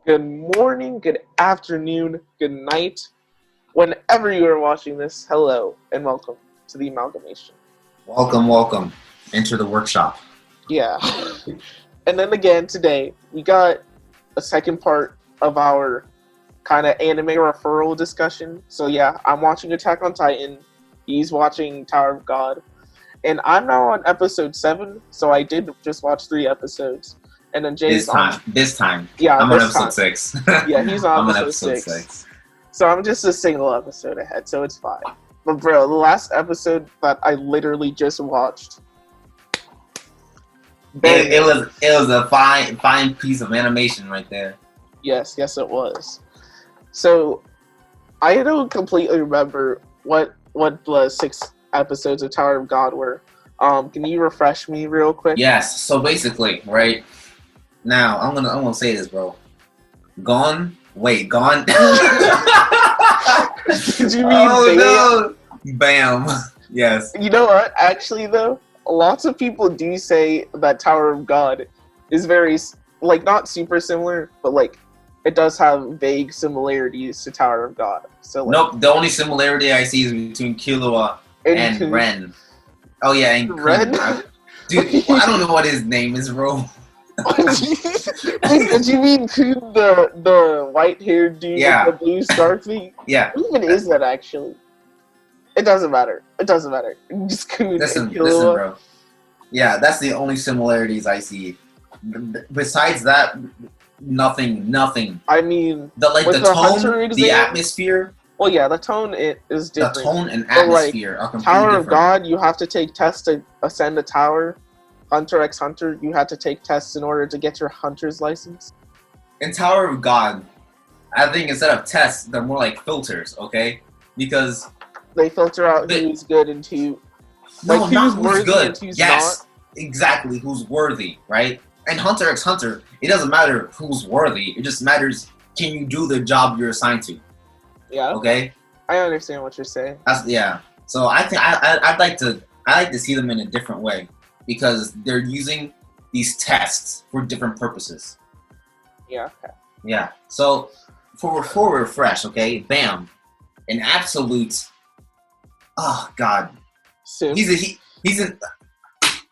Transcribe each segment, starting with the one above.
Good morning, good afternoon, good night. Whenever you are watching this, hello and welcome to the amalgamation. Welcome. Enter the workshop. Yeah. And then again, today, we got a second part of our kind of anime referral discussion. So yeah, I'm watching Attack on Titan. He's watching Tower of God. And I'm now on episode 7, so I did just watch 3 episodes. And then Jay's This time. Yeah, I'm on this episode time. 6. Yeah, he's on I'm episode 6. So I'm just a single episode ahead, so it's fine. But bro, the last episode that I literally just watched. It was a fine piece of animation right there. Yes, it was. So I don't completely remember what the 6 episodes of Tower of God were. Can you refresh me real quick? Yes. So basically, right now, I'm gonna say this, bro. Gone. Did you mean no! Bam. Yes. You know what? Actually, though, lots of people do say that Tower of God is very, like, not super similar, but, like, it does have vague similarities to Tower of God. So, like, Nope. The only similarity I see is between Killua and Ren. Oh, yeah, and Ren? Dude, I don't know what his name is, bro. Did you mean Kun, the white-haired dude with the blue scarf thing? Yeah. What even is that, actually? It doesn't matter. Just Kun Listen, and Killua. bro. Yeah, that's the only similarities I see. Besides that, nothing. I mean, the tone, the atmosphere. Well, yeah, the tone is different. The tone and atmosphere are completely Tower different. of God, you have to take tests to ascend a tower. Hunter x Hunter, you have to take tests in order to get your hunter's license. In Tower of God, I think instead of tests, they're more like filters, okay? Because they filter out who's good and who's good. And who's yes, not. Exactly, who's worthy, right? And Hunter x Hunter, it doesn't matter who's worthy. It just matters, can you do the job you're assigned to? Yeah. Okay. I understand what you're saying. So I think I'd like to see them in a different way, because they're using these tests for different purposes. Yeah. Okay. Yeah. So for refresh, okay, bam, an absolute. Oh God. Simp. He's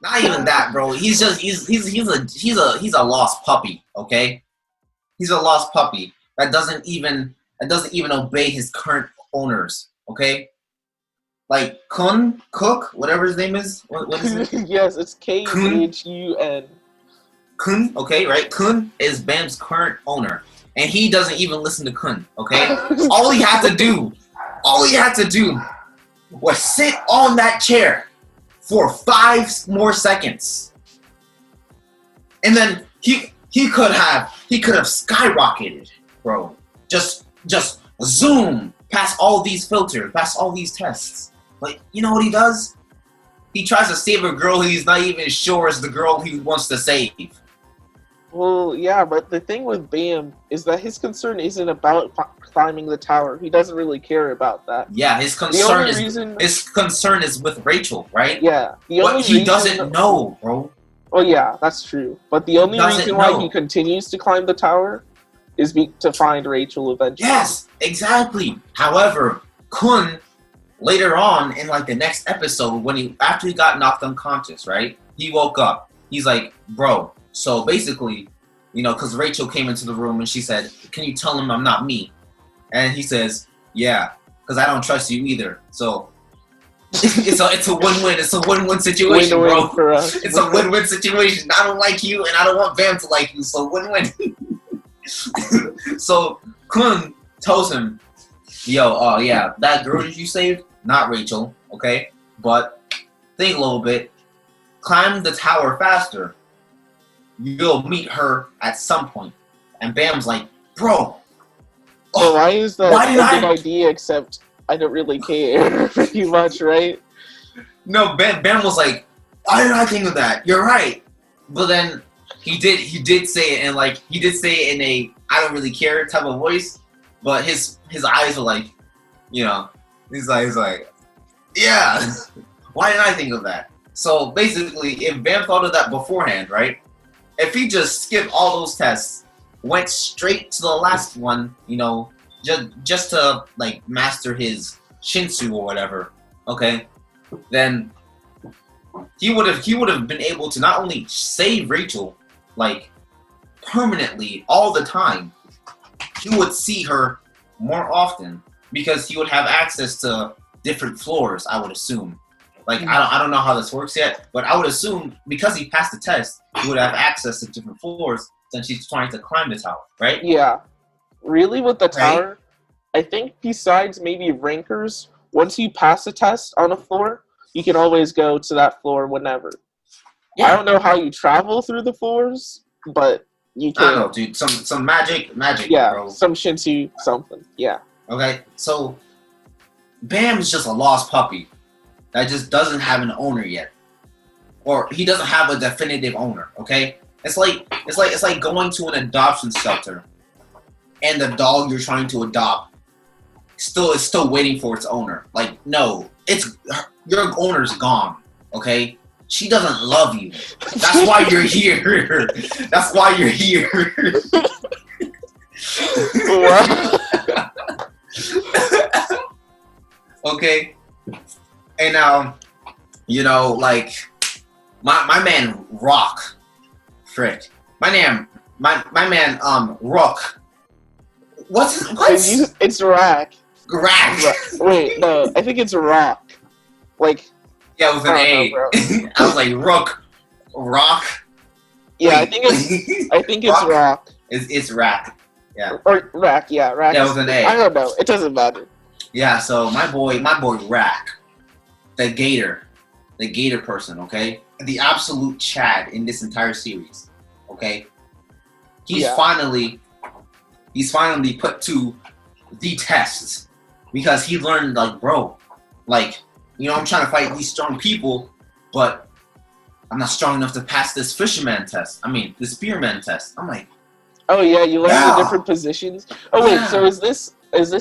not even that, bro. He's a lost puppy, okay? He's a lost puppy that doesn't even obey his current owners, okay? Like Cook, whatever his name is. What is it? Yes, it's Khun. Kun, okay, right? Kun is Bam's current owner, and he doesn't even listen to Kun, okay? All he had to do was sit on that chair for 5 more seconds, and then he could have skyrocketed, bro. Just zoom past all these filters, past all these tests. But you know what he does? He tries to save a girl he's not even sure is the girl he wants to save. Well, yeah, but the thing with Bam is that his concern isn't about climbing the tower. He doesn't really care about that. Yeah, his concern is with Rachel, right? Yeah. But he doesn't know, bro. Oh yeah, that's true. But the only reason why he continues to climb the tower is to find Rachel eventually. Yes, exactly. However, Kun, later on in like the next episode, after he got knocked unconscious, right? He woke up. He's like, bro. So basically, because Rachel came into the room and she said, "Can you tell him I'm not me?" And he says, "Yeah, because I don't trust you either." So it's a win-win. It's a win-win situation, bro. For us. It's a win-win situation. I don't like you, and I don't want Bam to like you. So win-win. So Kun tells him, "Yo, yeah, that girl that you saved, not Rachel, okay? But think a little bit. Climb the tower faster. You'll meet her at some point." And Bam's like, "Bro, so why is that a good idea? Except I don't really care pretty much, right?" No, Bam was like, "Why did I think of that? You're right." But then he did say it, and like he did say it in a "I don't really care" type of voice. But his eyes were like, he's like, "Yeah, why didn't I think of that?" So basically, if Bam thought of that beforehand, right? If he just skipped all those tests went straight to the last one, you know, just to like master his Shinsu or whatever. Okay, then he would have been able to not only save Rachel, like permanently all the time. He would see her more often because he would have access to different floors. I would assume. Like I don't know how this works yet, but I would assume because he passed the test, he would have access to different floors since he's trying to climb the tower, right? Yeah. Really, with the Right? tower, I think besides maybe rankers, once you pass a test on a floor, you can always go to that floor whenever. I Yeah. don't know how you travel through the floors, but you I don't can. know, dude. Some magic, Yeah, bro. some Shinsu something. Yeah. Okay, so Bam is just a lost puppy that just doesn't have an owner yet, or he doesn't have a definitive owner. Okay, it's like going to an adoption shelter, and the dog you're trying to adopt is still waiting for its owner. Like, no, your owner's gone. Okay, she doesn't love you. That's why you're here. That's why you're here. Okay, and you know, like my man Rock, frick, my man Rook. What's It's Rack. Rack? Wait, no, I think it's Rock. Like, Yeah, with an A. I was like Rook, Rock. Yeah, Wait. I think it's Rock. It's Rack. Yeah. Or Rack, yeah, Rack. Yeah, with an A. I don't know. It doesn't matter. Yeah, so my boy Rack, the Gator person, okay? The absolute Chad in this entire series, okay? He's finally put to the test because he learned, like, bro, like, you know, I'm trying to fight these strong people, but I'm not strong enough to pass this fisherman test. I mean, the spearman test. I'm like, oh yeah, you learn the different positions. Oh wait, so is this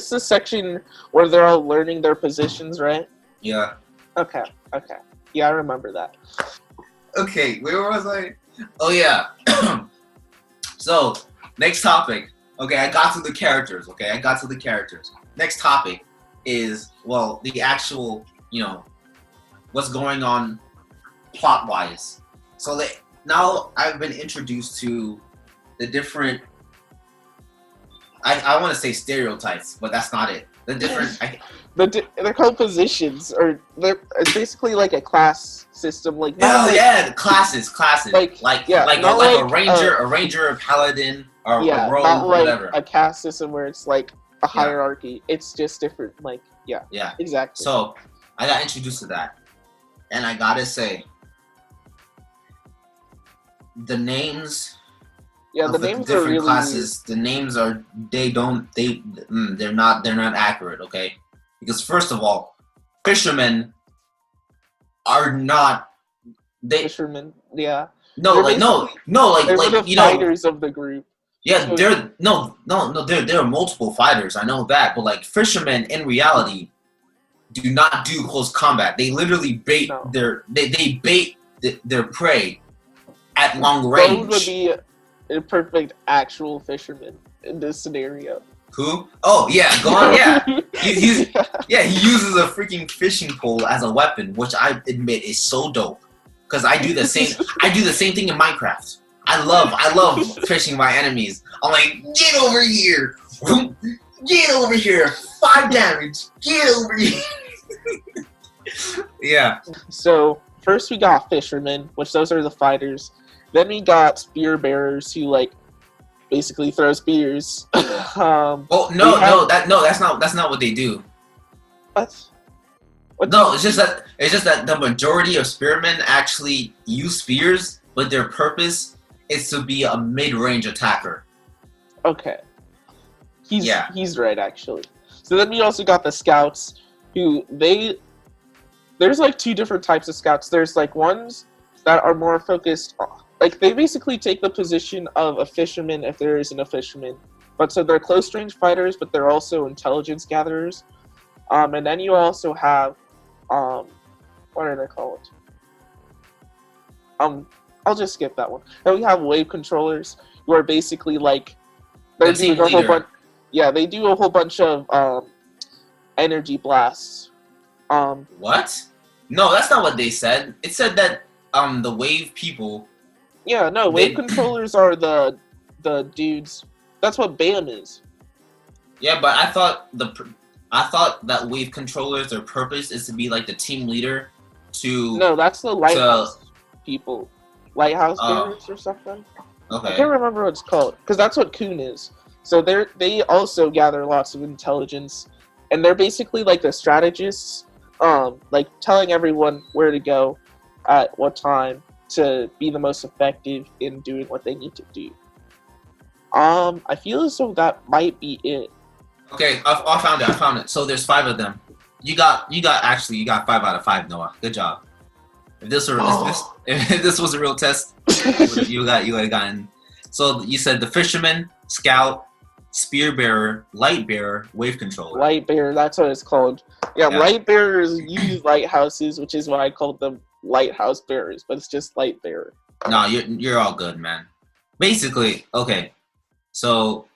the section where they're all learning their positions, right? Yeah. Okay. Yeah, I remember that. Okay, where was I? Oh yeah. So, next topic. Okay, I got to the characters. Next topic is, well, the actual, you know, what's going on plot-wise. So now I've been introduced to the different, I want to say stereotypes, but that's not it. The different... They're called positions, or it's basically like a class system. Like the classes. Like a ranger, a paladin, or a rogue, not like whatever. A caste system where it's like a hierarchy. It's just different. Like yeah, exactly. So I got introduced to that, and I gotta say, the names. Yeah, the names different are really classes. The names are they're not accurate. Okay, because first of all, fishermen are not fishermen. Yeah. No, they're like the you know, fighters of the group. Yeah, so there are multiple fighters. I know that, but like fishermen in reality do not do close combat. They literally bait they bait their prey at long range. Those would be a perfect actual fisherman in this scenario. Who? Oh yeah, go on. Yeah, he uses a freaking fishing pole as a weapon, which I admit is so dope. Because I do the same thing in Minecraft. I love fishing my enemies. I'm like, get over here, get over here, 5 damage, get over here. Yeah. So first we got fishermen, which those are the fighters. Then we got spear bearers who like basically throw spears. That's not what they do. What? No, it's just that the majority of spearmen actually use spears, but their purpose is to be a mid-range attacker. Okay. He's right actually. So then we also got the scouts who there's like 2 different types of scouts. There's like ones that are more focused like they basically take the position of a fisherman if there isn't a fisherman. But so they're close range fighters, but they're also intelligence gatherers. And then you also have what are they called? I'll just skip that one. Then we have wave controllers, who are basically like They're The team doing a whole leader. bunch. Yeah, they do a whole bunch of energy blasts. What? No, that's not what they said. It said that the wave people. Yeah, no, wave controllers are the dudes. That's what BAM is. Yeah, but I thought that wave controllers, their purpose is to be like the team leader. No, that's the lighthouse people. Lighthouse bearers or something. Okay. I can't remember what it's called, because that's what Kun is. So they also gather lots of intelligence, and they're basically like the strategists, like telling everyone where to go, at what time to be the most effective in doing what they need to do. I feel as though that might be it. Okay, I found it. I found it. So there's 5 of them. You got 5 out of 5, Noah. Good job. If this was a real test, you would have gotten. So you said the fisherman, scout, spear bearer, light bearer, wave controller. Light bearer, that's what it's called. Yeah, light bearers use lighthouses, which is why I called them lighthouse bearers, but it's just light bearer. No, you're all good, man. Basically, okay. So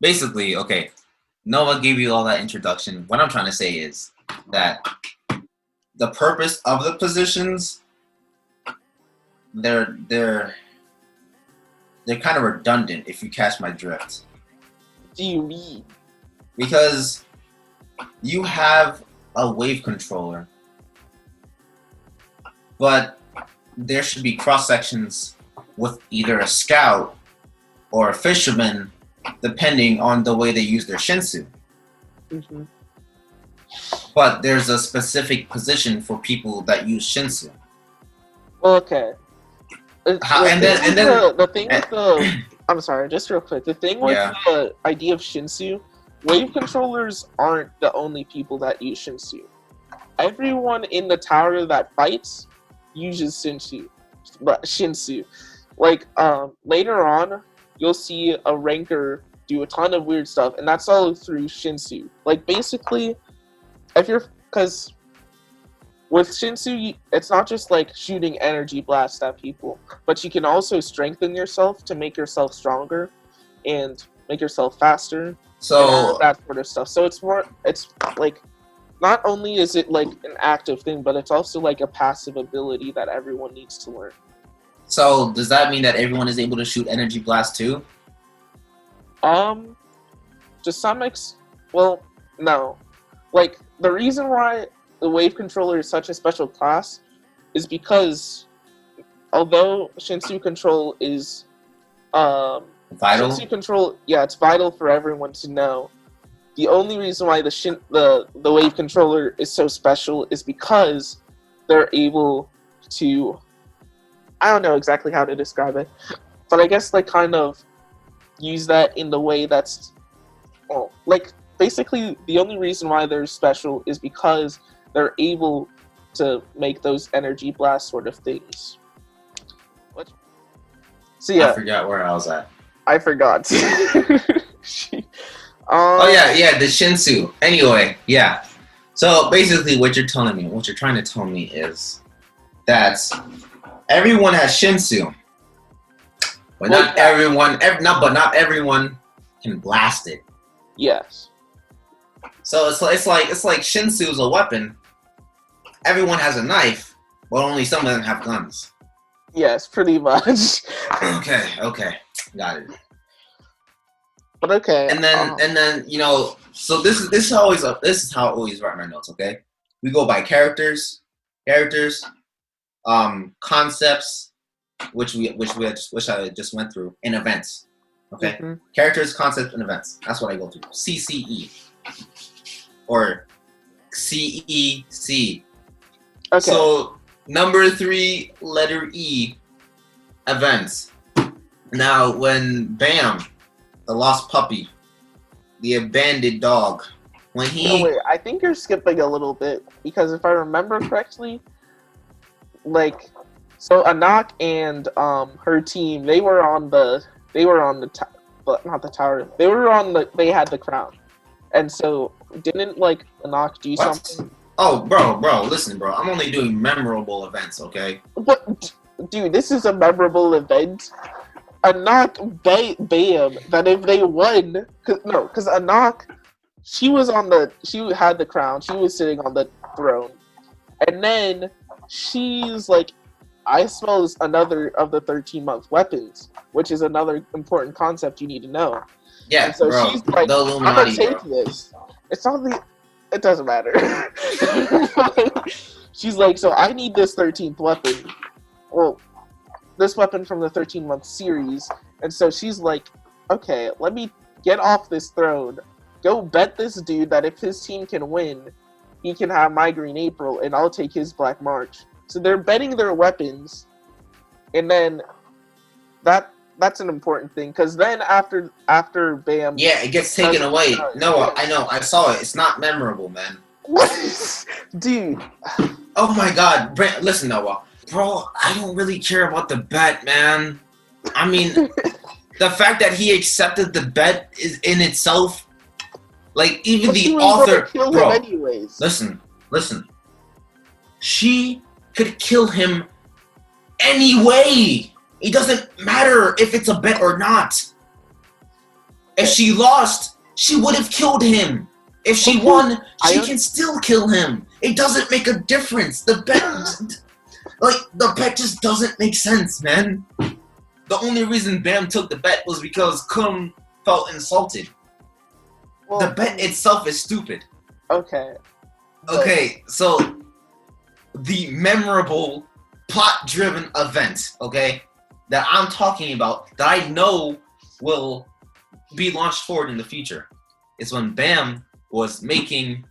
basically, okay. Noah gave you all that introduction. What I'm trying to say is that the purpose of the positions, they're kind of redundant, if you catch my drift. What do you mean? Because you have a wave controller, but there should be cross sections with either a scout or a fisherman, depending on the way they use their shinsu. Mm-hmm. But there's a specific position for people that use shinsu. Okay. I'm sorry, just real quick. The thing with the idea of Shinsu, wave controllers aren't the only people that use Shinsu. Everyone in the tower that fights uses Shinsu. Like, later on, you'll see a ranker do a ton of weird stuff, and that's all through Shinsu. Like, basically, because with Shinsu, it's not just like shooting energy blasts at people, but you can also strengthen yourself to make yourself stronger and make yourself faster. So that sort of stuff. So it's like, not only is it like an active thing, but it's also like a passive ability that everyone needs to learn. So does that mean that everyone is able to shoot energy blasts too? To some well, no. Like, the reason why the wave controller is such a special class is because although Shinsu control is vital. Shinsu control, yeah, it's vital for everyone to know. The only reason why the wave controller is so special is because they're able to, I don't know exactly how to describe it, but I guess like kind of use that in the way that's, well, like basically the only reason why they're special is because they're able to make those energy blast sort of things. So yeah, I forgot where I was at. I forgot. Oh yeah, the Shinsu. Anyway, yeah. So basically, what you're trying to tell me is that everyone has Shinsu, but not everyone can blast it. Yes. So it's like Shinsu is a weapon. Everyone has a knife, but only some of them have guns. Yes, pretty much. Okay, got it. But okay. And then so this is how I always write my notes. Okay, we go by characters, concepts, which I just went through, and events. Okay, characters, concepts, and events. That's what I go through. CCE or CEC. Okay. So number 3, letter E, events. Now when Bam, the lost puppy, the abandoned dog, when he... No, wait, I think you're skipping a little bit, because if I remember correctly, like, so Anak and her team, they had the crown, and so didn't like Anak do something? Oh, bro, listen, bro, I'm only doing memorable events, okay? But dude, this is a memorable event. Anak Bam that if they won, because Anak, she had the crown, she was sitting on the throne, and then she's like, I smell another of the 13-month weapons, which is another important concept you need to know. Yeah, and so bro. she's like, The I'm gonna Illuminati, take bro. this. It's not the. It doesn't matter. She's like, so I need this 13th weapon. Well, this weapon from the 13-month series. And so she's like, okay, let me get off this throne. Go bet this dude that if his team can win, he can have my Green April, and I'll take his Black March. So they're betting their weapons, and then that's an important thing, because then after Bam, Yeah, it gets taken away. No, yeah. I know. I saw it. It's not memorable, man. Dude. Oh my god. Listen, Noah. Bro, I don't really care about the bet, man. I mean, the fact that he accepted the bet is in itself, like, even But the she was author. gonna kill Bro, him anyways. listen. She could kill him anyway. It doesn't matter if it's a bet or not. If she lost, she would have killed him. If she won, she can still kill him. It doesn't make a difference. The bet just doesn't make sense, man. The only reason Bam took the bet was because Kun felt insulted. Well, the bet itself is stupid. Okay. Okay, so the memorable plot-driven event, okay, that I'm talking about, that I know will be launched forward in the future, is when Bam was making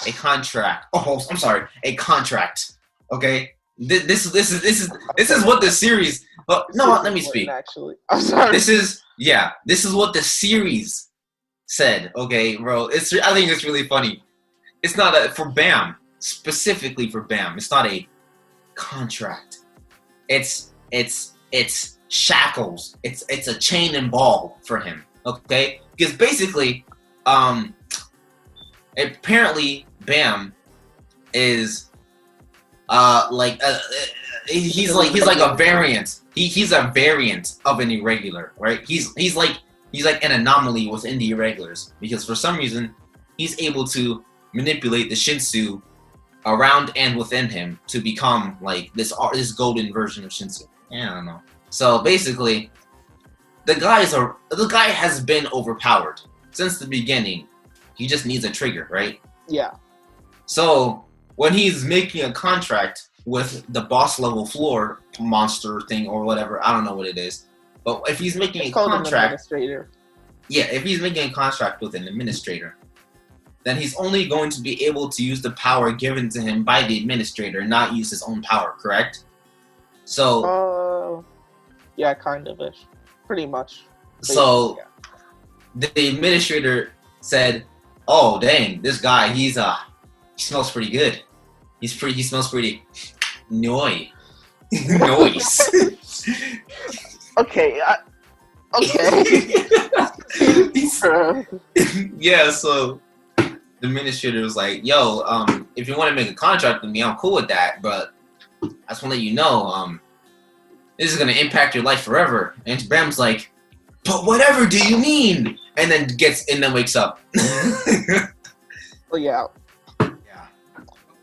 a contract. Oh, I'm sorry, a contract. Okay, this is what the series. No, let me speak. Actually, I'm sorry. This is what the series said. Okay, bro. I think it's really funny. It's not for Bam, specifically for Bam. It's not a contract. It's shackles. It's a chain and ball for him. Okay, because basically, apparently Bam is he's like a variant. He's a variant of an irregular, right? He's like an anomaly within the irregulars, because for some reason he's able to manipulate the Shinsu around and within him to become like this golden version of Shinsu. Yeah, I don't know. So basically, the guy has been overpowered since the beginning. He just needs a trigger, right? Yeah. So when he's making a contract with the boss level floor monster thing or whatever, I don't know what it is, but if he's making a contract, if he's making a contract with an administrator, then he's only going to be able to use the power given to him by the administrator, not use his own power, correct? So yeah, kind of ish. Pretty much. So the administrator said, "Oh dang, this guy, he smells pretty good. He smells pretty noise." Okay. Okay. Yeah, so the administrator was like, "Yo, if you want to make a contract with me, I'm cool with that, but I just want to let you know, this is gonna impact your life forever." And Bam's like, "But whatever do you mean?" And then wakes up. Well, yeah.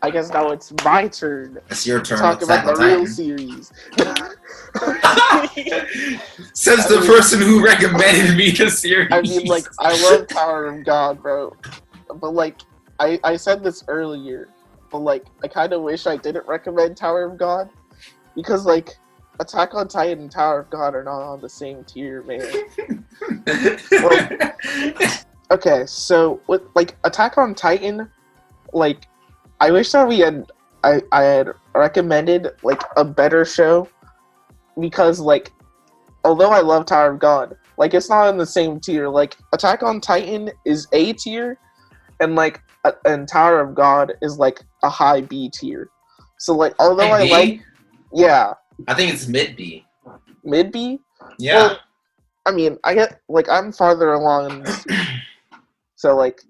I guess now it's my turn. It's your turn. To talk about the real series. Says the person who recommended me the series. I mean, like, I love Tower of God, bro. But, like, I said this earlier, but, like, I kind of wish I didn't recommend Tower of God. Because, like, Attack on Titan and Tower of God are not on the same tier, man. Like, okay, so, with, like, Attack on Titan, like, I wish that I had recommended, like, a better show, because, like, although I love Tower of God, like, it's not in the same tier. Like, Attack on Titan is A tier, and, like, and Tower of God is, like, a high B tier. So, like, although I like, yeah. I think it's mid B. Mid B? Yeah. Well, I mean, I get, like, I'm farther along in this, so, like,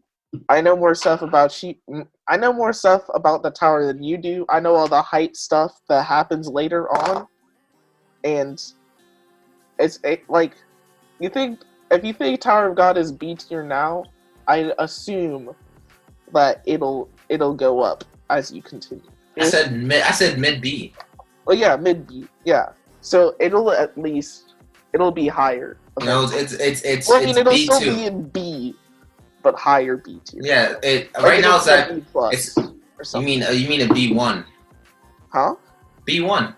I know more stuff about I know more stuff about the tower than you do. I know all the height stuff that happens later on. And like you think if you think Tower of God is B tier now, I assume that it'll go up as you continue. I said mid B. Well, yeah, mid B. Yeah, so it'll be higher. No, it's Well, I mean, it'll B still too. be in B, but higher B tier. Yeah, Like, right now it's at B plus. it's. Or You something. mean a B1? Huh? B1.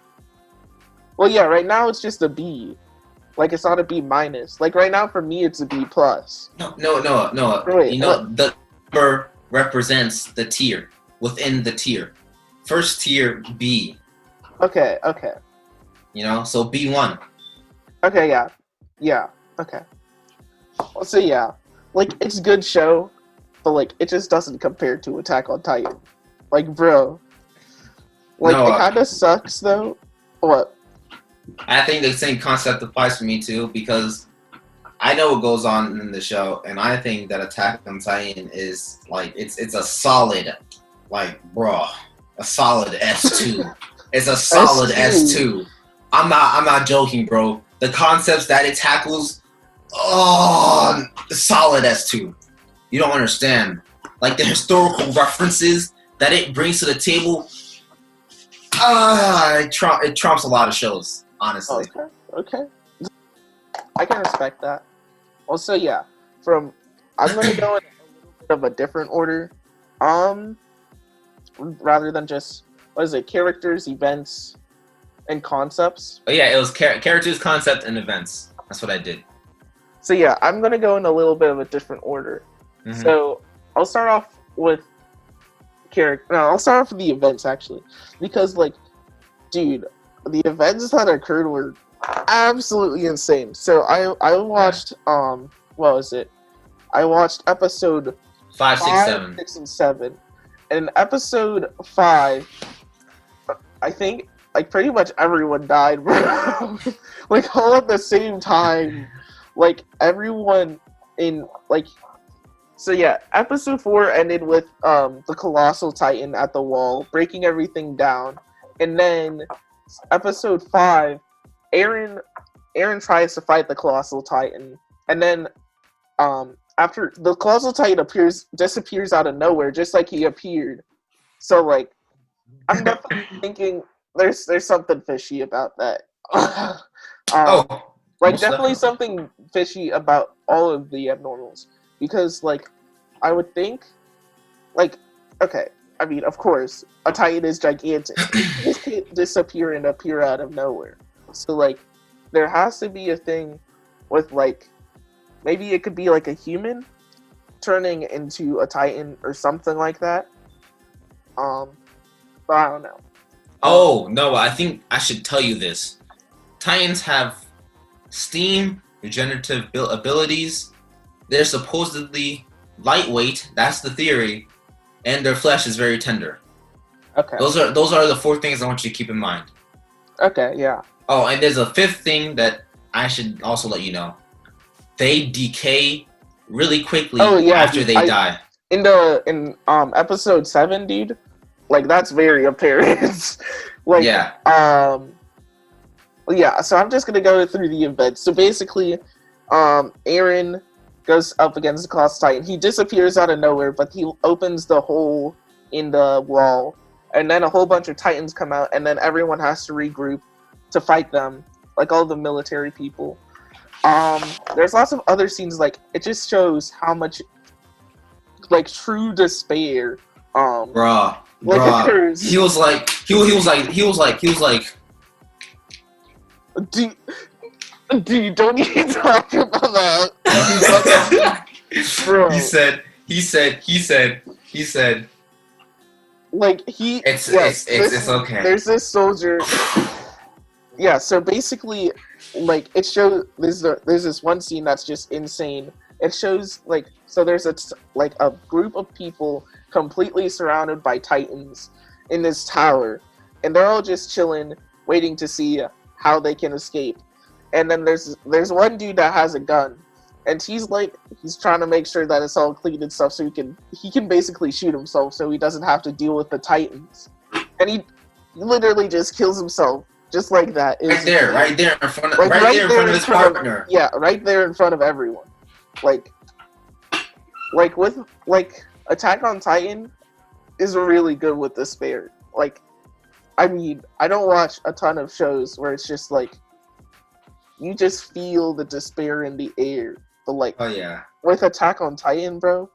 Well, yeah. Right now it's just a B. Like it's not a B minus. Like right now for me it's a B plus. No. Wait, You know the number represents the tier within the tier. First tier B. Okay. You know, so B1. Okay. Yeah. Okay. Well, so yeah, like it's a good show, but like it just doesn't compare to Attack on Titan. Like, bro. Like No, it kind of sucks though. What? I think the same concept applies for me too because I know what goes on in the show, and I think that Attack on Titan is like it's a solid, like a solid S2. It's a solid S2. I'm not joking, bro. The concepts that it tackles, solid S2. You don't understand. Like the historical references that it brings to the table, it trumps a lot of shows, honestly. Okay. I can respect that. Also, yeah, I'm gonna go in a little bit of a different order. Rather than just characters, events, and concepts. Oh yeah, it was characters, concept, and events. That's what I did. So yeah, I'm gonna go in a little bit of a different order. Mm-hmm. So I'll start off with I'll start off with the events actually, because like, dude, the events that occurred were absolutely insane. So I watched what was it? I watched episode 5, 6, 7. 6, and 7. And in episode 5, I think like pretty much everyone died, bro. Like all at the same time. Like everyone in like. So yeah, episode 4 ended with the colossal titan at the wall breaking everything down, and then episode 5, Eren tries to fight the colossal titan, and then after the colossal titan disappears out of nowhere, just like he appeared. So like, I'm definitely thinking there's something fishy about that. Like definitely something fishy about all of the abnormals. Because, like, I would think, like, okay, I mean, of course, a titan is gigantic. This can't disappear and appear out of nowhere. So, like, there has to be a thing with, like, maybe it could be, like, a human turning into a titan or something like that. But I don't know. Oh, no, I think I should tell you this. Titans have steam, regenerative abilities. They're supposedly lightweight. That's the theory, and their flesh is very tender. Okay. Those are the 4 things I want you to keep in mind. Okay. Yeah. Oh, and there's a 5th thing that I should also let you know. They decay really quickly after they die. In episode 7, dude, like that's very apparent. Like yeah. Yeah. So I'm just gonna go through the events. So basically, Eren goes up against the colossal titan. He disappears out of nowhere, but he opens the hole in the wall, and then a whole bunch of titans come out, and then everyone has to regroup to fight them, like all the military people. There's lots of other scenes, like it just shows how much like true despair occurs. He was like Dude, don't even talk about that. Bro. He said. Like it's okay. There's this soldier. Yeah, so basically, like it shows. There's this one scene that's just insane. It shows like there's a group of people completely surrounded by titans in this tower, and they're all just chilling, waiting to see how they can escape. And then there's one dude that has a gun, and he's trying to make sure that it's all clean and stuff, so he can basically shoot himself, so he doesn't have to deal with the titans. And he literally just kills himself just like that. Right there in front of, Like, right there in front of his partner. Yeah, right there in front of everyone. Like with Attack on Titan is really good with despair. Like, I mean, I don't watch a ton of shows where it's just like you just feel the despair in the air. But like, Oh yeah, with Attack on Titan, bro,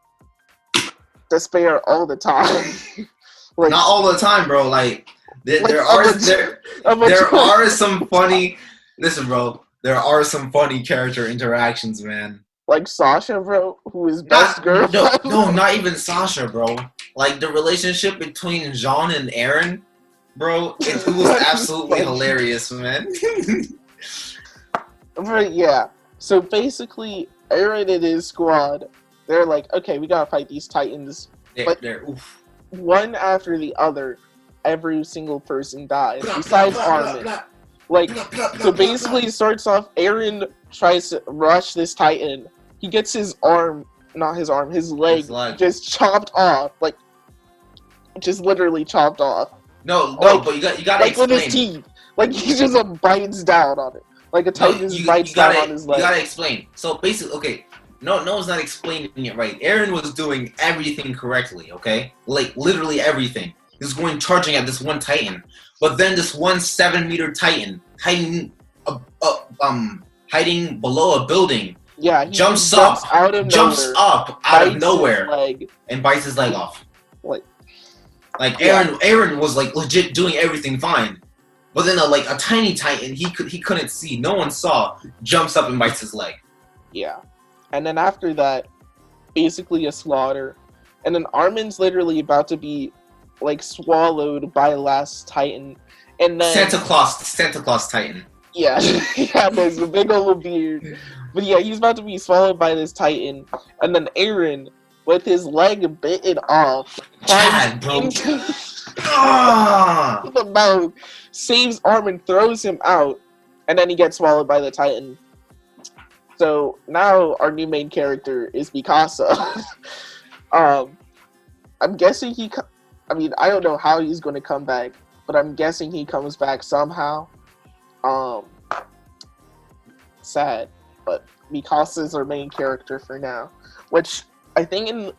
despair all the time. Like, not all the time, bro. Like there there are some funny. Listen, bro, there are some funny character interactions, man. like Sasha, bro, who is best girl. No, not even Sasha, bro. Like the relationship between Jean and Aaron, bro, it was absolutely hilarious, man. But yeah, so basically, Aaron and his squad, they're like, okay, we gotta fight these Titans. They're oof. One after the other, every single person dies, besides Armin. Like, so basically it starts off, Aaron tries to rush this Titan. He gets his leg just chopped off. Like, just literally chopped off. No, like, but you gotta like explain. with his teeth. Like, he just bites down on it. Like a Titan just bites down on his leg. You gotta explain. So basically, okay, no one's not explaining it right. Aaron was doing everything correctly, okay? Like, literally everything. He was charging at this one Titan. But then this one 7-meter Titan, hiding below a building, jumps up out of nowhere and bites his leg off. Like Aaron was like legit doing everything fine, but then a tiny Titan he couldn't see, no one saw, jumps up and bites his leg. Yeah, and then after that, basically a slaughter, and then Armin's literally about to be like swallowed by last Titan, and then Santa Claus Titan. Yeah, yeah, there's a big old beard, but yeah, he's about to be swallowed by this Titan, and then Aaron, with his leg bitten off, God, bro. The mouth, saves Armin, throws him out, and then he gets swallowed by the Titan. So now our new main character is Mikasa. I'm guessing I don't know how he's going to come back, but I'm guessing he comes back somehow. Sad, but Mikasa's our main character for now, which I think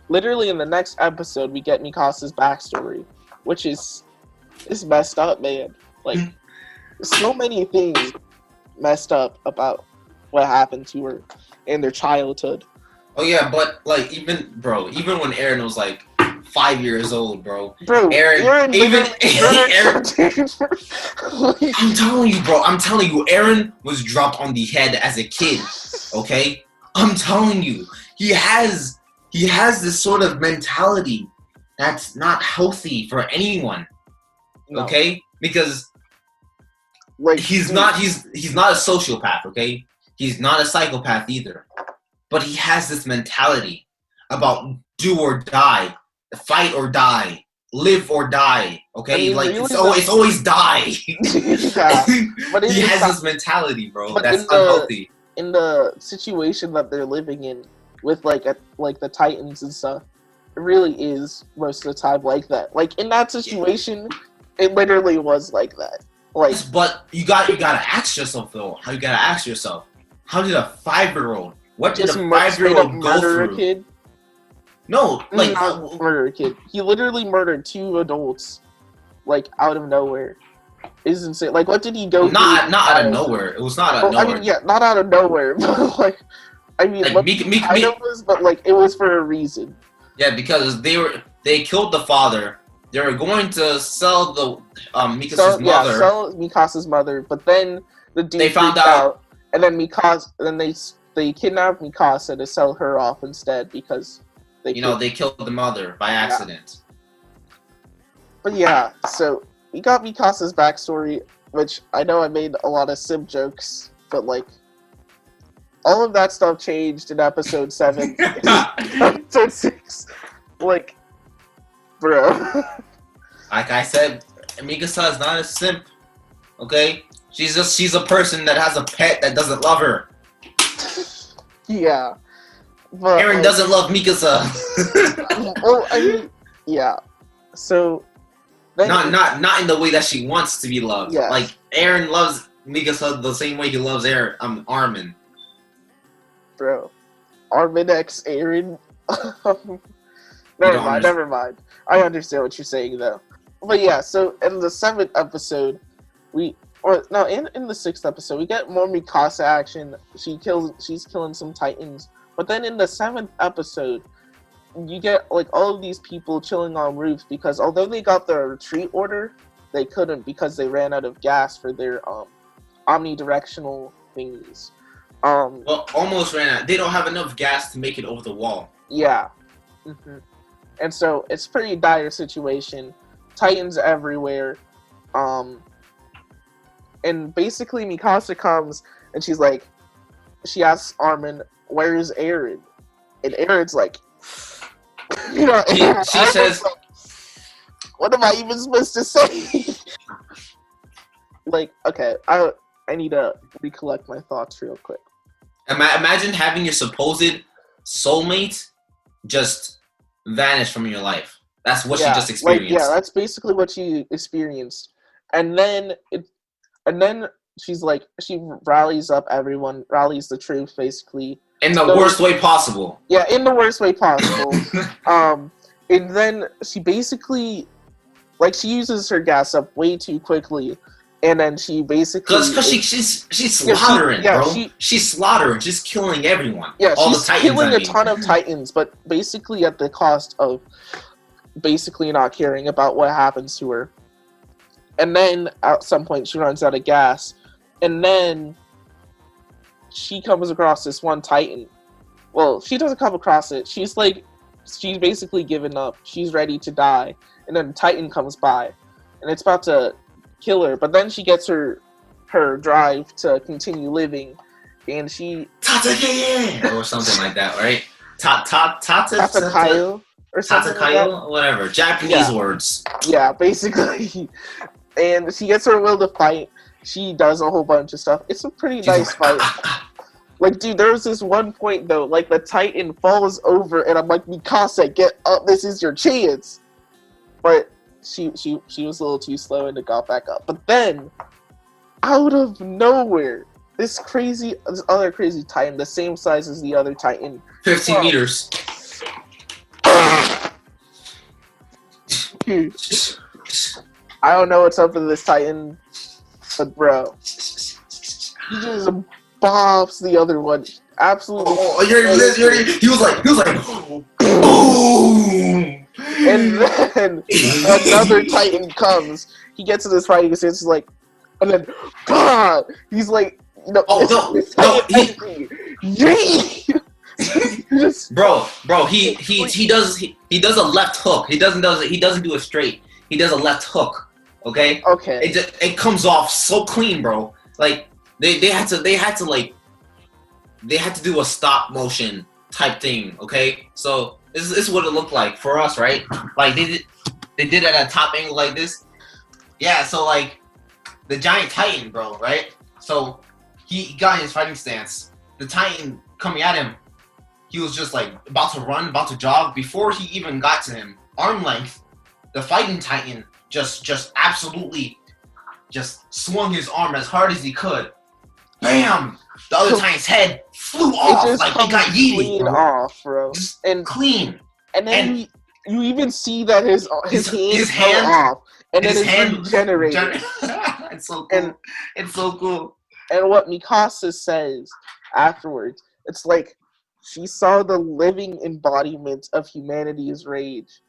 literally in the next episode we get Mikasa's backstory, which is messed up, man. Like, so many things messed up about what happened to her in their childhood. Oh yeah, but like even when Aaron was like 5 years old, bro. Aaron I'm telling you, Aaron was dropped on the head as a kid. Okay, I'm telling you, he has this sort of mentality that's not healthy for anyone. No. Okay, because like he's not a sociopath. Okay, he's not a psychopath either, but he has this mentality about do or die. Fight or die, live or die. Okay, it's always die. Yeah, but he has this mentality, bro. That's unhealthy. In the situation that they're living in, with like the Titans and stuff, it really is most of the time like that. Like in that situation, it literally was like that. Like, but you gotta ask yourself though. How did a 5-year-old? What did a 5-year-old go through? A kid? No, like not murder a kid. He literally murdered 2 adults, like out of nowhere. It's insane. Like, what did he go? Not out of nowhere. It was not out of nowhere. I mean, yeah, not out of nowhere. But like, I mean, what was, but like, it was for a reason. Yeah, because they killed the father. They were going to sell the Mikasa's mother. Yeah, sell Mikasa's mother. But then the dude they found out, and then they kidnapped Mikasa to sell her off instead because. They killed the mother by accident. Yeah. But yeah, so we got Mikasa's backstory, which I know I made a lot of Simp jokes, but like, all of that stuff changed in episode 7. Episode 6. Like, bro. Like I said, Mikasa is not a simp, okay? She's a person that has a pet that doesn't love her. Yeah. But, Aaron doesn't love Mikasa. Well, I mean, yeah. So not in the way that she wants to be loved. Yeah. Like Aaron loves Mikasa the same way he loves Armin. Bro. Armin X Aaron. You Never don't mind, never mind. I understand what you're saying though. But yeah, so in the 7th episode, in the 6th episode, we get more Mikasa action. She's killing some Titans. But then in the 7th episode, you get like all of these people chilling on roofs because although they got their retreat order, they couldn't because they ran out of gas for their omnidirectional thingies. Well, almost ran out. They don't have enough gas to make it over the wall. Yeah. And so it's a pretty dire situation. Titans everywhere. And basically Mikasa comes and she asks Armin, "Where's Aaron?" And Aaron's like, she says, like, "What am I even supposed to say?" Like, okay, I need to recollect my thoughts real quick. Imagine having your supposed soulmate just vanish from your life. That's what she just experienced. That's basically what she experienced. And then she's like, she rallies up everyone, rallies the troops basically. In the worst way possible. Yeah, in the worst way possible. And then she basically, she uses her gas up way too quickly. And then she basically... Because she's slaughtering, bro. She's slaughtering. She's killing everyone. Yeah, all she's the Titans, killing a ton of Titans, but basically at the cost of basically not caring about what happens to her. And then at some point she runs out of gas. And then she comes across this one Titan. Well, she doesn't come across it. She's basically given up. She's ready to die. And then Titan comes by. And it's about to kill her, but then she gets her drive to continue living, and she or something like that, right? Tatakayo or something like that. Whatever, Japanese words. Yeah, basically. And she gets her will to fight. She does a whole bunch of stuff. It's a pretty nice fight. Dude, there was this one point though, the Titan falls over, and I'm like, Mikasa, get up! This is your chance. But she was a little too slow and it got back up. But then, out of nowhere, this other crazy Titan, the same size as the other Titan. 15 meters. I don't know what's up with this Titan, but bro, he just bobs the other one. Absolutely. He was like, boom! And then another Titan comes. He gets in this fighting stance, and then, God! He's like, Bro, he does a left hook. He doesn't do a straight. He does a left hook. Okay. Okay. It comes off so clean, bro. They had to do a stop motion type thing. Okay. So this is what it looked like for us, right? They did it at a top angle like this. Yeah. So the giant Titan, bro, right? So he got in his fighting stance. The Titan coming at him, he was just about to run, about to jog. Before he even got to him, arm length, the fighting Titan just absolutely just swung his arm as hard as he could. Bam! The other Titan's head flew off it got yeeted, bro. Off, bro. Just and clean. And then you even see that his hand off, and then it's regenerated. It's so cool. It's so cool. And what Mikasa says afterwards, it's she saw the living embodiment of humanity's rage.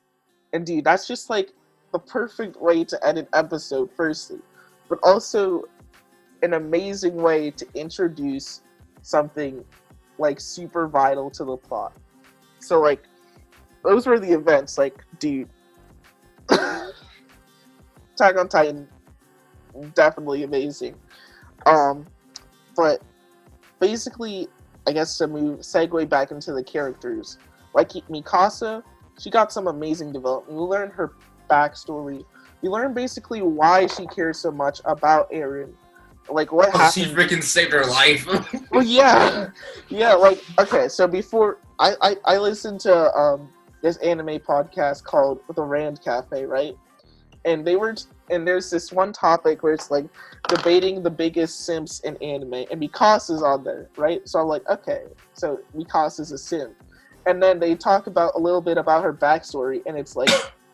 And dude, that's just the perfect way to end an episode, firstly. But also an amazing way to introduce something super vital to the plot. So those were the events. Dude, Attack on Titan, definitely amazing. But basically, I guess to segue back into the characters, Mikasa, she got some amazing development. We learned her backstory. We learned basically why she cares so much about Eren. What happened? She freaking saved her life. Well, yeah. Okay, so before, I listened to this anime podcast called The Rand Cafe, right? And they were and there's this one topic where it's like debating the biggest simps in anime, and Mikasa's on there, right? So I'm like, okay, so Mikasa's a simp. And then they talk about a little bit about her backstory, and it's like,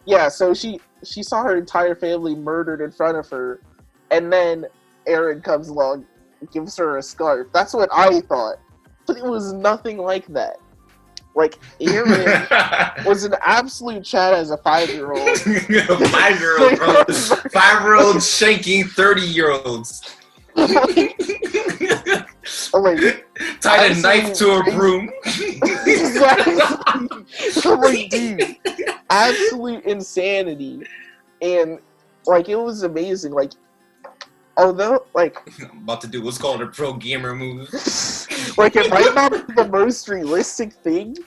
yeah, so she saw her entire family murdered in front of her, and then Eren comes along, gives her a scarf. That's what I thought, but it was nothing like that. Like, Eren was an absolute chat as a 5-year-old. 5-year-old, bro. 5-year-old shanking 30-year-olds. Like, tied a knife to a broom. Exactly. Like, dude, absolute insanity. And, like, it was amazing. Like, although, like... I'm about to do what's called a pro gamer move. Like, it might not be the most realistic thing,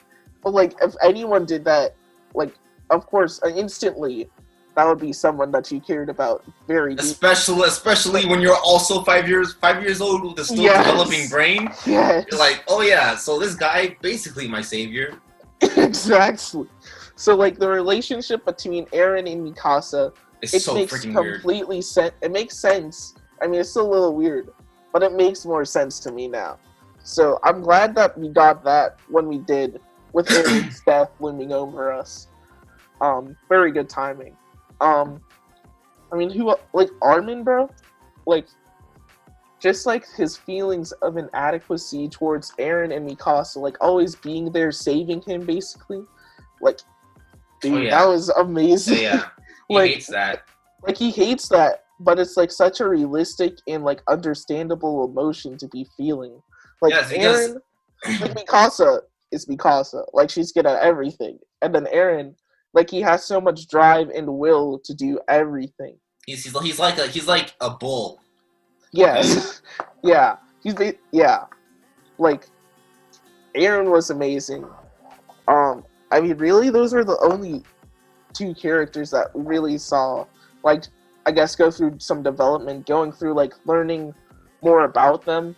but, like, if anyone did that, like, of course, instantly, that would be someone that you cared about very deeply. Especially when you're also 5 years old with a still developing brain. Yes. You're like, oh yeah, so this guy basically my savior. Exactly. So, like, the relationship between Eren and Mikasa, It's it so makes freaking completely sense. It makes sense. I mean, it's still a little weird, but it makes more sense to me now. So I'm glad that we got that when we did, with Eren's death looming over us. Very good timing. I mean, who, like, Armin, bro? Like, just, like, his feelings of inadequacy towards Eren and Mikasa, like, always being there, saving him, basically. Like, dude, that was amazing. Yeah, he like, hates that. Like, he hates that, but it's, like, such a realistic and, like, understandable emotion to be feeling. Like, yes, Eren, like, Mikasa is Mikasa. Like, she's good at everything. And then Eren, like, he has so much drive and will to do everything. He's like a bull. Yes. Yeah. Yeah. Like, Eren was amazing. I mean, really, those are the only two characters that we really saw, like, I guess, go through some development, going through, like, learning more about them.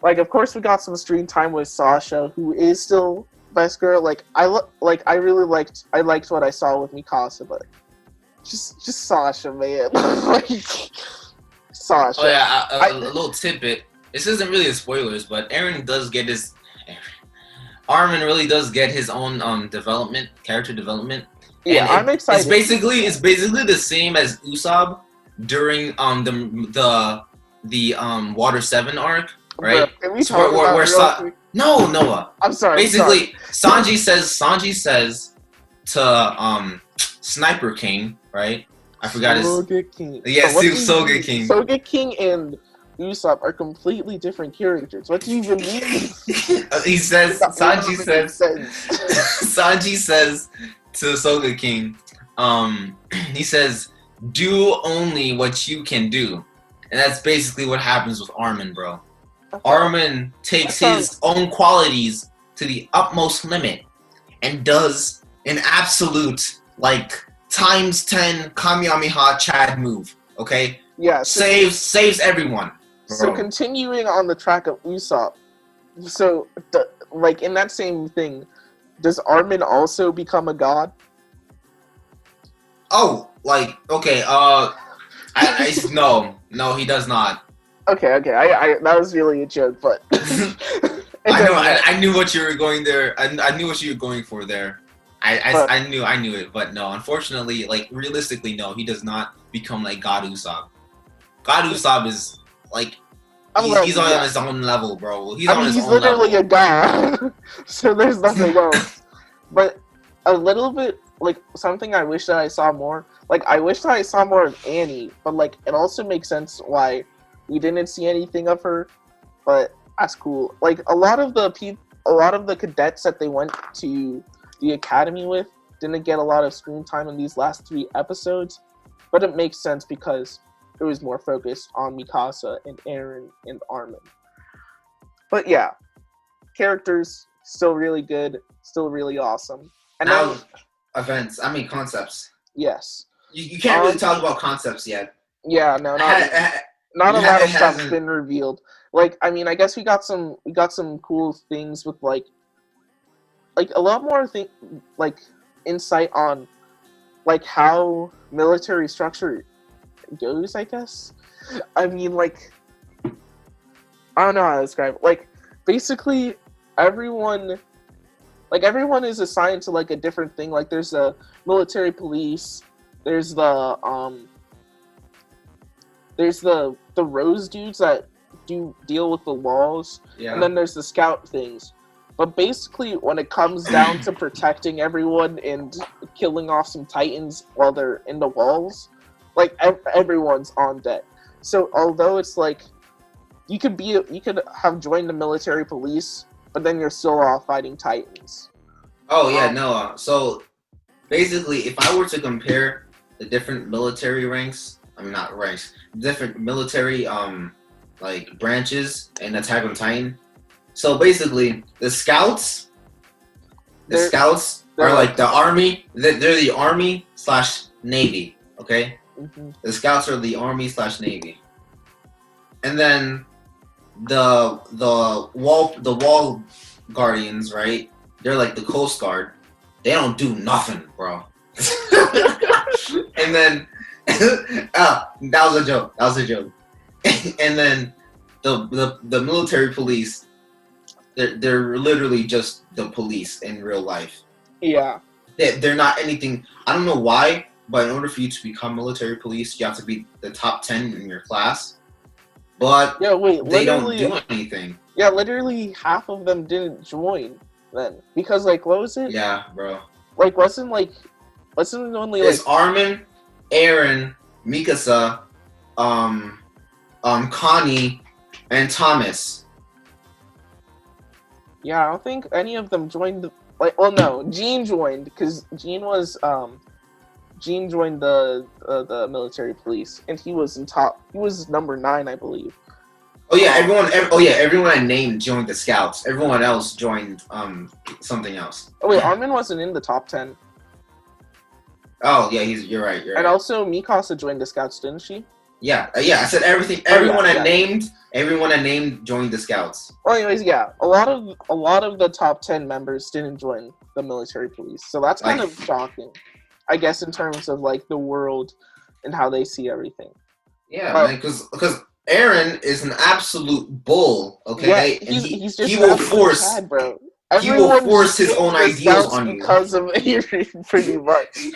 Like, of course, we got some screen time with Sasha, who is still best girl. Like, I liked what I saw with Mikasa, but just Sasha, man. Like, Sasha. Oh yeah, a little tidbit. This isn't really a spoilers, but Armin really does get his own character development. Yeah, I'm excited. It's basically the same as Usopp during the Water 7 arc, right? Bro, can we talk about quick? No, Noah. I'm sorry. Basically, Sanji says to Sniper King, right? I forgot his. Soga King. Yeah, Soga King. Soga King and Usopp are completely different characters. What do you even mean? Sanji says to Soga King, he says, do only what you can do. And that's basically what happens with Armin, bro. Okay. Armin takes his own qualities to the utmost limit and does an absolute, like, times 10 Kamehameha Chad move, okay? Yeah. Saves everyone. Bro. So continuing on the track of Usopp, so, like, in that same thing, does Armin also become a god? Oh, like, okay, no, he does not. Okay, I that was really a joke, but... I knew what you were going there, I knew what you were going for there. I knew it, but no, unfortunately, like, realistically, no, he does not become, like, God Usopp. God Usopp is, like, he's on his own level, bro. He's literally a god, so there's nothing else. But a little bit, like, something I wish that I saw more, like, I wish that I saw more of Annie, but, like, it also makes sense why we didn't see anything of her, but that's cool. Like, a lot of the cadets that they went to the academy with didn't get a lot of screen time in these last 3 episodes, but it makes sense because it was more focused on Mikasa and Eren and Armin. But yeah, characters still really good, still really awesome. And now concepts. Yes. You can't really talk about concepts yet. Yeah, no, not a lot of stuff's been revealed. Like, I mean, I guess we got some cool things with like a lot more insight on, like, how military structure goes, I guess. I mean, like, I don't know how to describe it. Like, basically, everyone is assigned to like a different thing. Like, there's a military police. There's the rose dudes that do deal with the walls, Yeah. and then there's the scout things. But basically, when it comes down to protecting everyone and killing off some titans while they're in the walls, like everyone's on deck. So although it's like you could have joined the military police, but then you're still off fighting titans. Oh yeah, no. So basically, if I were to compare the different military ranks, I mean not ranks, different military like branches in Attack on Titan. So basically, the scouts are like the army. They're the army/navy. Okay, the scouts are the army/navy, and then the wall guardians, right? They're like the Coast Guard. They don't do nothing, bro. And then that was a joke. And then the military police. They're literally just the police in real life. Yeah. They're not anything. I don't know why, but in order for you to become military police, you have to be the top 10 in your class. But yeah, wait, they don't do anything. Yeah, literally half of them didn't join then. Because, like, what was it? Yeah, bro. Like, wasn't it only, like... It's Armin, Aaron, Mikasa, Connie, and Thomas. Yeah, I don't think any of them joined. Well, no, Gene joined because Gene joined the military police, and he was He was number 9, I believe. Oh yeah, everyone I named joined the scouts. Everyone else joined something else. Oh wait, Armin wasn't in the top 10. Oh yeah, you're right. And also Mikasa joined the scouts, didn't she? Yeah. I said everything. Everyone I named joined the scouts. Well, anyways, yeah, a lot of the top 10 members didn't join the military police, so that's kind of shocking, I guess, in terms of like the world and how they see everything. Yeah, man, because Aaron is an absolute bull. Okay, yeah, he's just he will force, bad, bro. He will force his own ideals on you because of Aaron, pretty much.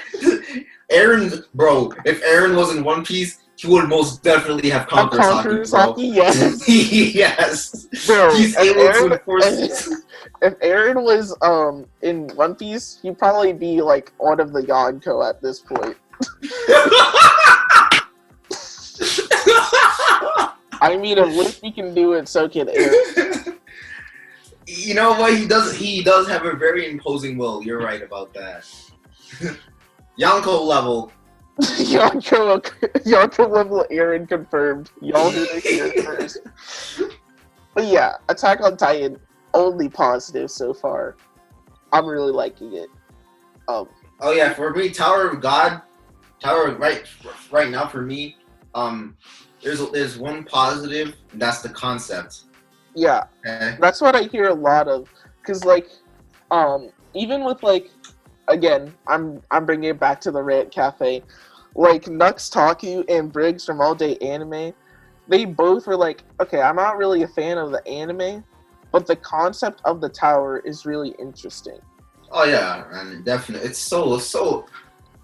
Aaron, bro, if Aaron was in One Piece, he would most definitely have conquered Saki, yes. Yes. Bro, he's able to enforce. If Aaron was in One Piece, he'd probably be like one of the Yonko at this point. I mean, if Luffy can do it, so can Aaron. You know what? He does have a very imposing will. You're right about that. Yonko level. Yonko level Aaron confirmed. Y'all heard it here first. But yeah, Attack on Titan, only positive so far. I'm really liking it. Oh yeah, for me, Tower of God, right now for me, there's one positive, and that's the concept. Yeah, okay. That's what I hear a lot of, cause like, even with like, again, I'm bringing it back to the Rant Cafe, like Nux Taku and Briggs from All Day Anime, they both were like, okay, I'm not really a fan of the anime, but the concept of the tower is really interesting. Oh yeah, and definitely, it's so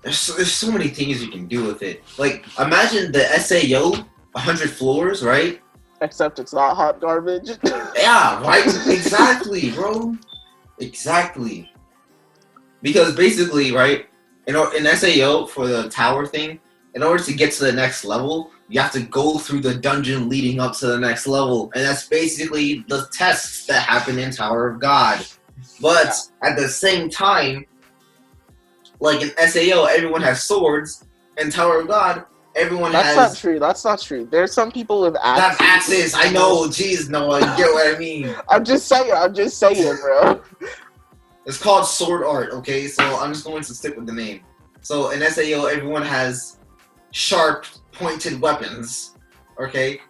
there's so many things you can do with it. Like, imagine the SAO, 100 floors, right? Except it's not hot garbage. Yeah, right? Exactly, bro. Exactly. Because basically, right, in SAO, for the tower thing, in order to get to the next level, you have to go through the dungeon leading up to the next level. And that's basically the tests that happen in Tower of God. But at the same time, like in SAO, everyone has swords. In Tower of God, everyone has... That's not true. There's some people with axes. That's axes. I know. Jeez, Noah. You get what I mean. I'm just saying, bro. It's called sword art, okay? So I'm just going to stick with the name. So in SAO, everyone has sharp, pointed weapons, okay?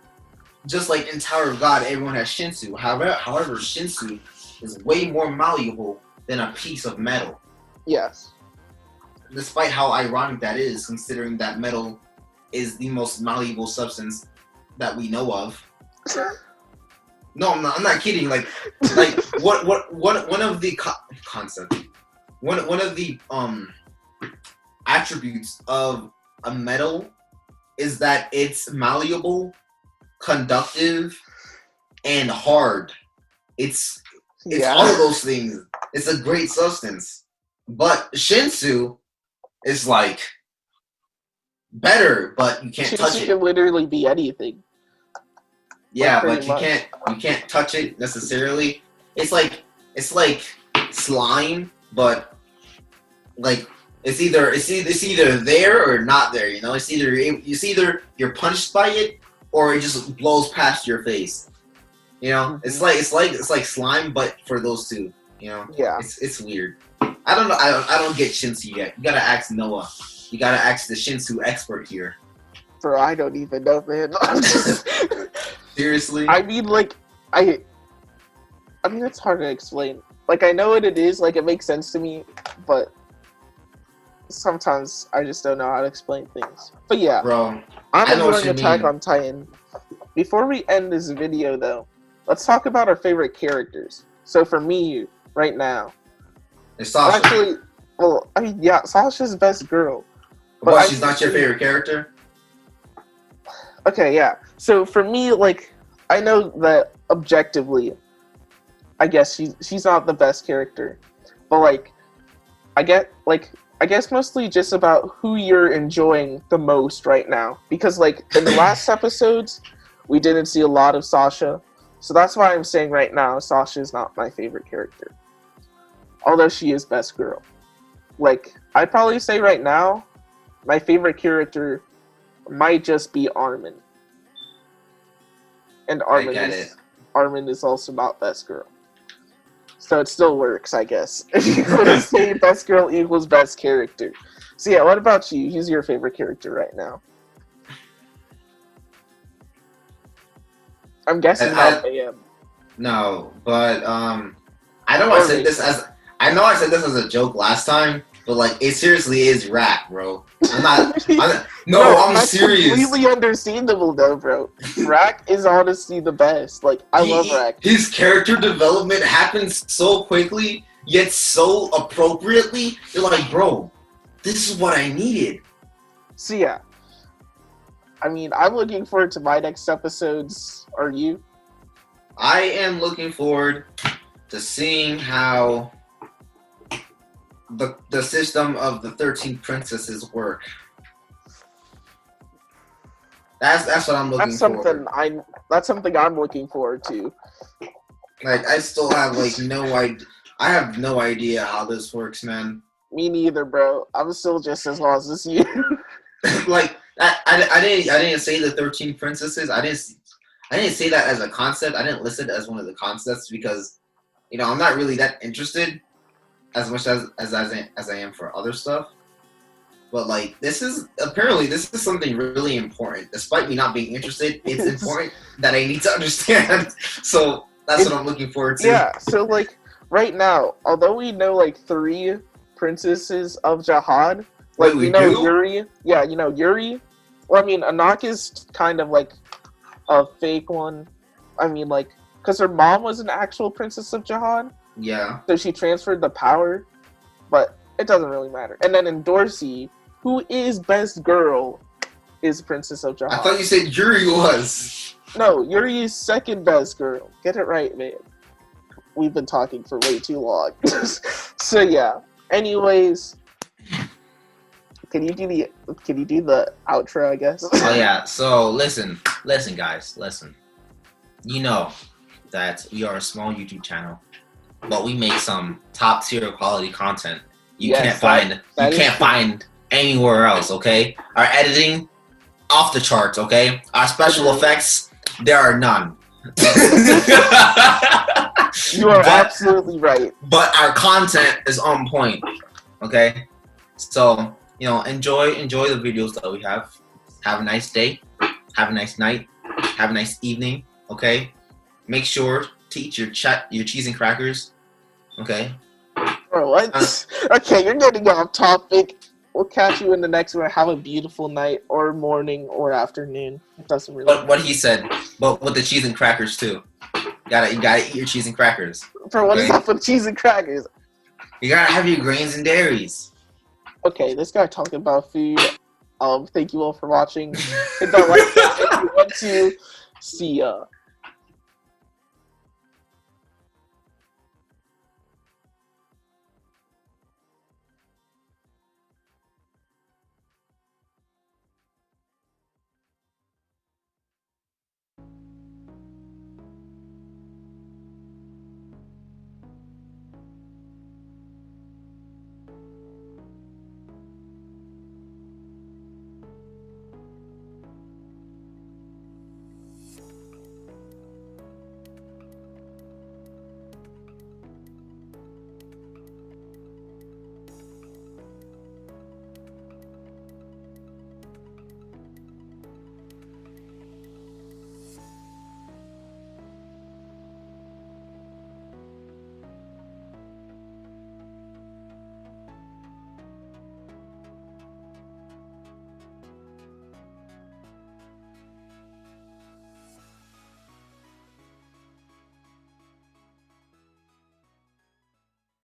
Just like in Tower of God, everyone has Shinsu. However, Shinsu is way more malleable than a piece of metal. Yes. Despite how ironic that is, considering that metal is the most malleable substance that we know of. No, I'm not kidding. Like one of the concept, one of the attributes of a metal is that it's malleable, conductive, and hard. It's all of those things. It's a great substance. But Shinsu is like better, but you can't touch it. Shinsu can literally be anything. Yeah, like, but you can't touch it necessarily. It's like slime, but like it's either there or not there. You know, it's either you're punched by it or it just blows past your face. You know, it's like slime, but for those two. You know, yeah, it's weird. I don't know. I don't get Shinsu yet. You gotta ask Noah. You gotta ask the Shinsu expert here. Bro, I don't even know, man. Seriously? I mean, like, I mean, it's hard to explain. Like, I know what it is. Like, it makes sense to me, but sometimes I just don't know how to explain things. But yeah, bro, I'm enjoying Attack on Titan. Before we end this video, though, let's talk about our favorite characters. So for me, right now, it's Sasha. Actually, well, I mean, yeah, Sasha's best girl. But she's not your favorite character? Okay, yeah. So for me, like, I know that objectively, I guess she's not the best character, but like, I guess mostly just about who you're enjoying the most right now. Because like in the last episodes, we didn't see a lot of Sasha, so that's why I'm saying right now Sasha is not my favorite character, although she is best girl. Like, I'd probably say right now, my favorite character might just be Armin. And Armin is also not best girl. So it still works, I guess. If you want to say best girl equals best character. So yeah, what about you? Who's your favorite character right now? I'm guessing not Bam. No, but I know I said this as a joke last time, but like it seriously is Rack, bro. I'm serious. Completely understandable though, bro. Rack is honestly the best. Like I love Rack. His character development happens so quickly, yet so appropriately. You're like, bro, this is what I needed. So yeah. I mean, I'm looking forward to my next episodes. Are you? I am looking forward to seeing how the system of the 13 princesses work. That's what I'm looking forward. That's something I'm looking forward to. Like I still have like no idea. I have no idea how this works, man. Me neither, bro. I'm still just as lost as you. Like I didn't say the 13 princesses. I didn't say that as a concept. I didn't list it as one of the concepts because, you know, I'm not really that interested as much as I am for other stuff. But like this is something really important. Despite me not being interested, it's important that I need to understand. So that's what I'm looking forward to. Yeah. So like right now, although we know like 3 princesses of Jihad, like we know Yuri. Yeah, you know Yuri. Well, I mean, Anak is kind of like a fake one. I mean, like, because her mom was an actual princess of Jihad. Yeah. So she transferred the power, but it doesn't really matter. And then in Dorsey, who is best girl, is Princess of Jihad. I thought you said Yuri was. No, Yuri is second best girl. Get it right, man. We've been talking for way too long. So yeah. Anyways, can you do the outro, I guess? Oh yeah. So listen, guys, listen. You know that we are a small YouTube channel, but we make some top tier quality content. You can't find anywhere else. Okay, our editing off the charts. Okay, our special effects, there are none. You are absolutely right. But our content is on point. Okay, so you know, enjoy the videos that we have. Have a nice day. Have a nice night. Have a nice evening. Okay, make sure to eat your cheese and crackers. Okay. Bro, what? Okay, you're getting off topic. we'll catch you in the next one. Have a beautiful night or morning or afternoon. It doesn't really matter. What he said, but with the cheese and crackers too. You gotta eat your cheese and crackers. For what is up with cheese and crackers? You gotta have your grains and dairies. Okay, this guy talking about food. Thank you all for watching. Hit that like button if you want to. See ya.